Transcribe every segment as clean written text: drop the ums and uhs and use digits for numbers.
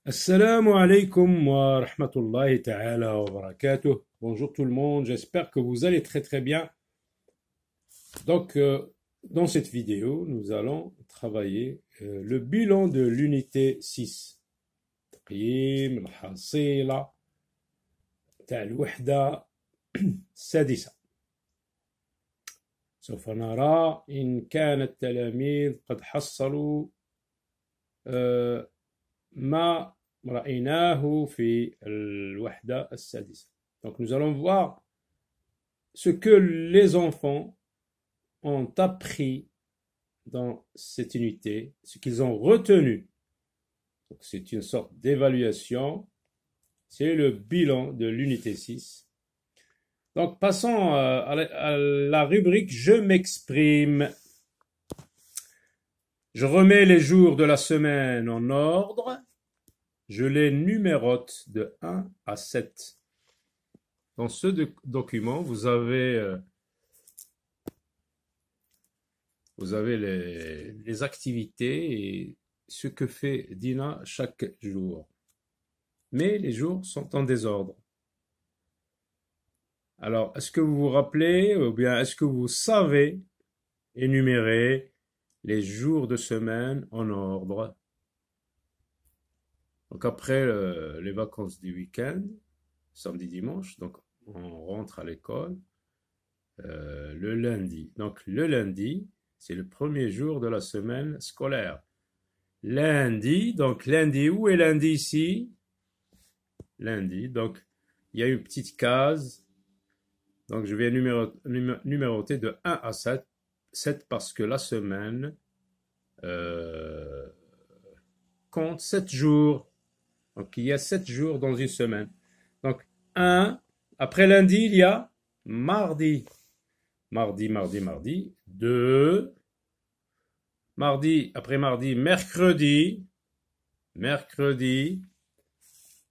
Assalamu alaikum wa rahmatullahi ta'ala wa barakatuh. Bonjour tout le monde, j'espère que vous allez très très bien. Donc, dans cette vidéo, nous allons travailler le bilan de l'unité 6. تقييم الحصيلة تاع الوحدة السادسة. سوف نرى إن كان التلاميذ قد حصلوا ما رأيناه في الوحدة السادسة. Donc nous allons voir ce que les enfants ont appris dans cette unité, ce qu'ils ont retenu. Donc c'est une sorte d'évaluation, c'est le bilan de l'unité 6. Donc passons à la rubrique Je m'exprime. Je remets les jours de la semaine en ordre. Je les numérote de 1 à 7. Dans ce document, vous avez les activités et ce que fait Dina chaque jour. Mais les jours sont en désordre. Alors, est-ce que vous vous rappelez ou bien est-ce que vous savez énumérer les jours de semaine en ordre? Donc après les vacances du week-end, samedi, dimanche, donc on rentre à l'école le lundi. Donc le lundi, c'est le premier jour de la semaine scolaire. Lundi, donc lundi, où est lundi ici? Lundi, donc il y a une petite case. Donc je vais numéroter de 1 à 7, 7 parce que la semaine compte 7 jours. Donc il y a 7 jours dans une semaine. Donc 1, après lundi, il y a mardi. Mardi, mardi, mardi. 2, mardi, après mardi, mercredi. Mercredi.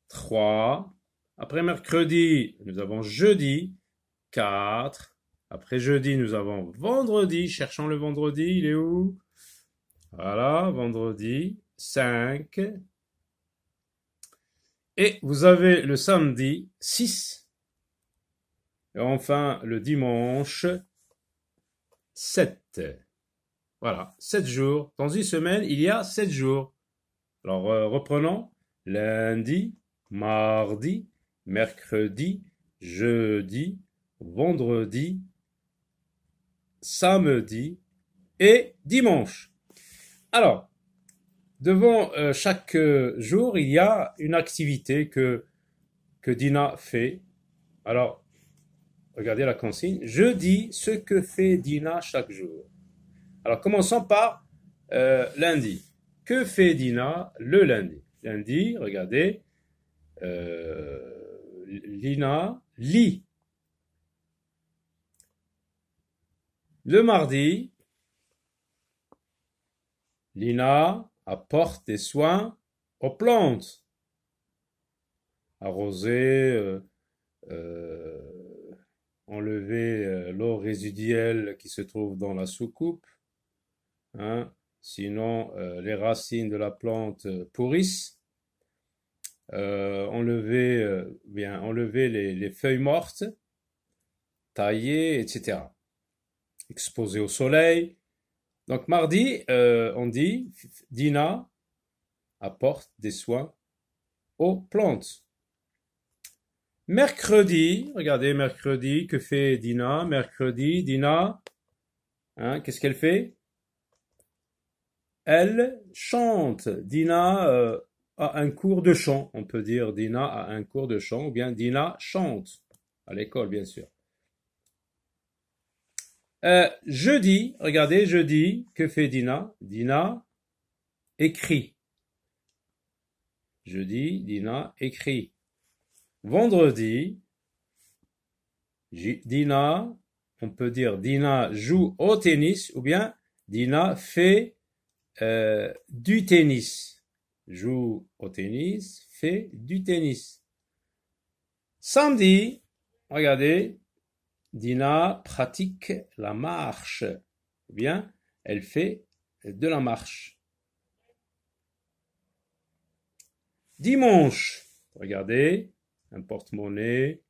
3, après mercredi, nous avons jeudi. 4, après jeudi, nous avons vendredi. Cherchons le vendredi, il est où? Voilà, vendredi. 5. Et vous avez le samedi 6. Et enfin, le dimanche 7. Voilà, 7 jours. Dans une semaine, il y a 7 jours. Alors, reprenons. Lundi, mardi, mercredi, jeudi, vendredi, samedi et dimanche. Alors, devant chaque jour, il y a une activité que Dina fait. Alors, regardez la consigne. Je dis ce que fait Dina chaque jour. Alors, commençons par lundi. Que fait Dina le lundi? Lundi, regardez, Lina lit. Le mardi, Lina apporte des soins aux plantes. Arroser, enlever l'eau résiduelle qui se trouve dans la soucoupe. Hein? Sinon, les racines de la plante pourrissent. Enlever les feuilles mortes, tailler, etc. Exposer au soleil. Donc mardi, on dit Dina apporte des soins aux plantes. Mercredi, regardez mercredi, que fait Dina? Mercredi, Dina, hein, qu'est-ce qu'elle fait? Elle chante. Dina a un cours de chant. On peut dire Dina a un cours de chant ou bien Dina chante. À l'école, bien sûr. Jeudi, regardez, jeudi, que fait Dina? Dina écrit. Jeudi, Dina écrit. Vendredi, Dina, on peut dire Dina joue au tennis ou bien Dina fait du tennis. Joue au tennis, fait du tennis. Samedi, regardez, Dina pratique la marche. Ou bien, elle fait de la marche. Dimanche, regardez, un porte-monnaie,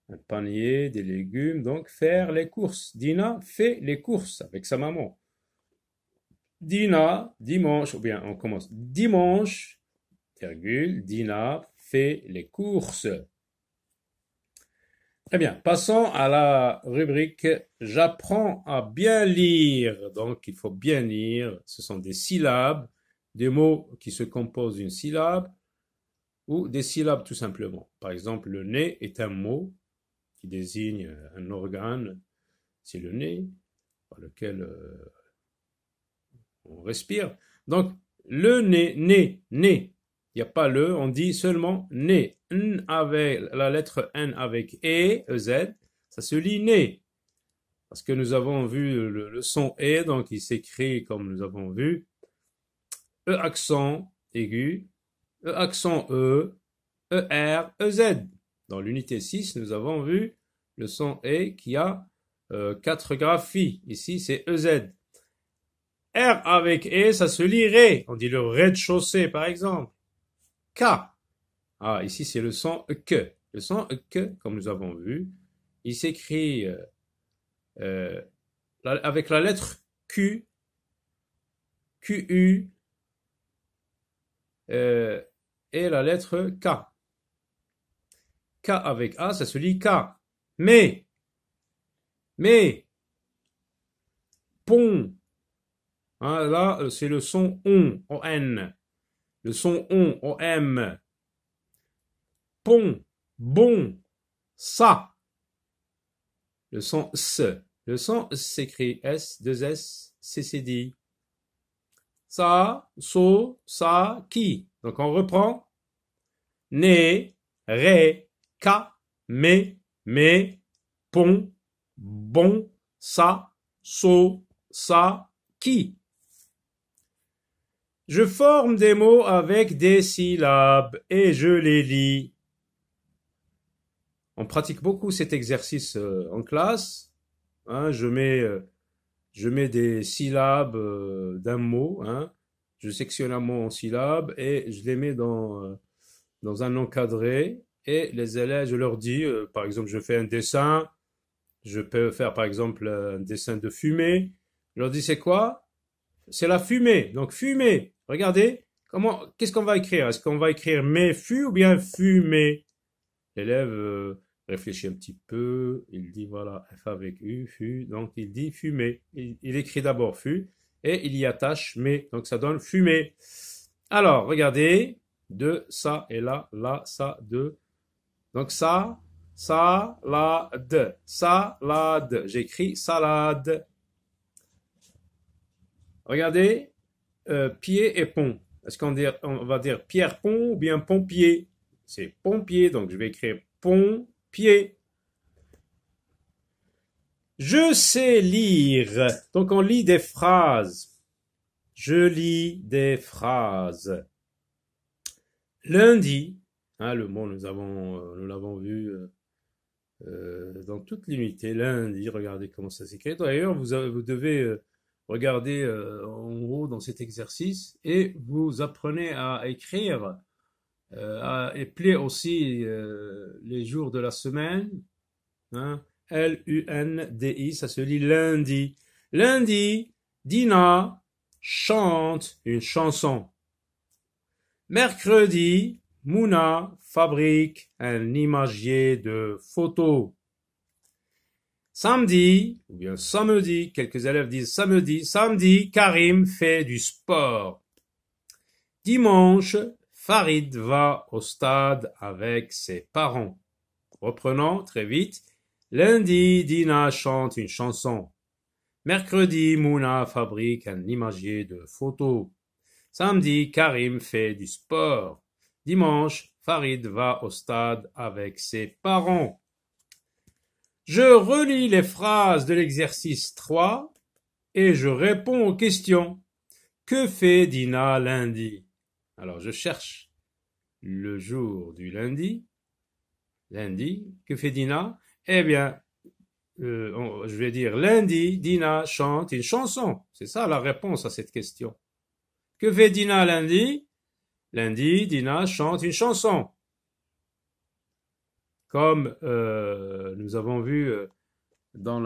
un panier, des légumes, donc faire les courses. Dina fait les courses avec sa maman. Dina, dimanche, ou bien on commence. Dimanche, virgule, Dina fait les courses. Très bien, passons à la rubrique j'apprends à bien lire. Donc, il faut bien lire. Ce sont des syllabes, des mots qui se composent d'une syllabe ou des syllabes tout simplement. Par exemple, le nez est un mot qui désigne un organe. C'est le nez par lequel on respire. Donc, le nez, nez, nez. Il n'y a pas le, on dit seulement nez. N avec la lettre N avec Z, ça se lit nez. Parce que nous avons vu le son E, donc il s'écrit comme nous avons vu. E accent aigu, E accent E, ER, EZ. Dans l'unité 6, nous avons vu le son E qui a 4 graphies. Ici, c'est EZ. R avec E, ça se lit ré. On dit le rez-de-chaussée, par exemple. K. Ah, ici, c'est le son que. Le son que, comme nous avons vu, il s'écrit avec la lettre Q, QU, et la lettre K. K avec A, ça se lit K. Mais, pont. Hein, là, c'est le son on, O-N. Le son on, O-M. Pont, bon, ça. Le son S. Le son s'écrit S, 2 S, CCD. Ça, so, ça, qui. Donc on reprend. Né, ré, ka, mais, pont, bon, ça, so, ça, qui. Je forme des mots avec des syllabes et je les lis. On pratique beaucoup cet exercice en classe. Hein, je mets des syllabes d'un mot. Hein, je sectionne un mot en syllabes et je les mets dans un encadré. Et les élèves, je leur dis, par exemple, je fais un dessin. Je peux faire, par exemple, un dessin de fumée. Je leur dis, c'est quoi? C'est la fumée. Donc, fumée. Regardez, qu'est-ce qu'on va écrire? Est-ce qu'on va écrire mes fûts ou bien fumée? L'élève réfléchit un petit peu. Il dit, voilà, F avec U, fût. Donc, il dit fumée. Il écrit d'abord fût et il y attache mais. Donc, ça donne fumée. Alors, regardez. De, ça et là, ça, de. Donc, ça, salade. Salade. J'écris salade. Regardez, pied et pont. Est-ce on va dire pierre-pont ou bien pompier? C'est pompier, donc je vais écrire pompier. Je sais lire. Donc on lit des phrases. Je lis des phrases. Lundi, hein, le mot nous l'avons vu dans toute l'unité. Lundi, regardez comment ça s'écrit. D'ailleurs, vous devez regardez en haut dans cet exercice et vous apprenez à écrire, à épeler aussi les jours de la semaine. Hein, L-U-N-D-I, ça se lit lundi. Lundi, Dina chante une chanson. Mercredi, Mouna fabrique un imagier de photos. Samedi, ou bien samedi, quelques élèves disent samedi, Karim fait du sport. Dimanche, Farid va au stade avec ses parents. Reprenons très vite. Lundi, Dina chante une chanson. Mercredi, Mouna fabrique un imagier de photos. Samedi, Karim fait du sport. Dimanche, Farid va au stade avec ses parents. Je relis les phrases de l'exercice 3 et je réponds aux questions. Que fait Dina lundi? Alors, je cherche le jour du lundi. Lundi, que fait Dina? Eh bien, je vais dire lundi, Dina chante une chanson. C'est ça la réponse à cette question. Que fait Dina lundi? Lundi, Dina chante une chanson. Comme nous avons vu dans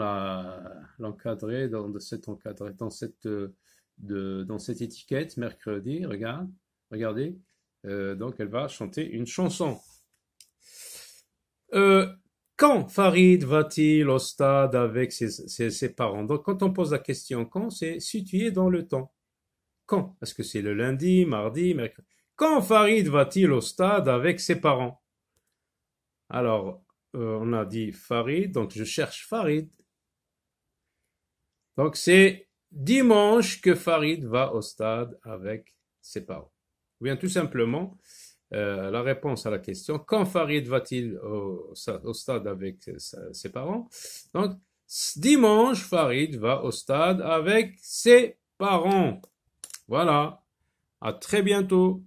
l'encadré, dans cette encadré, dans cette étiquette, mercredi, regardez, donc elle va chanter une chanson. Quand Farid va-t-il au stade avec ses parents? Donc quand on pose la question quand, c'est situé dans le temps. Quand? Est-ce que c'est le lundi, mardi, mercredi? Quand Farid va-t-il au stade avec ses parents? Alors, on a dit Farid, donc je cherche Farid. Donc c'est dimanche que Farid va au stade avec ses parents. Ou bien tout simplement, la réponse à la question, quand Farid va-t-il au stade avec ses parents? Donc, dimanche, Farid va au stade avec ses parents. Voilà. À très bientôt.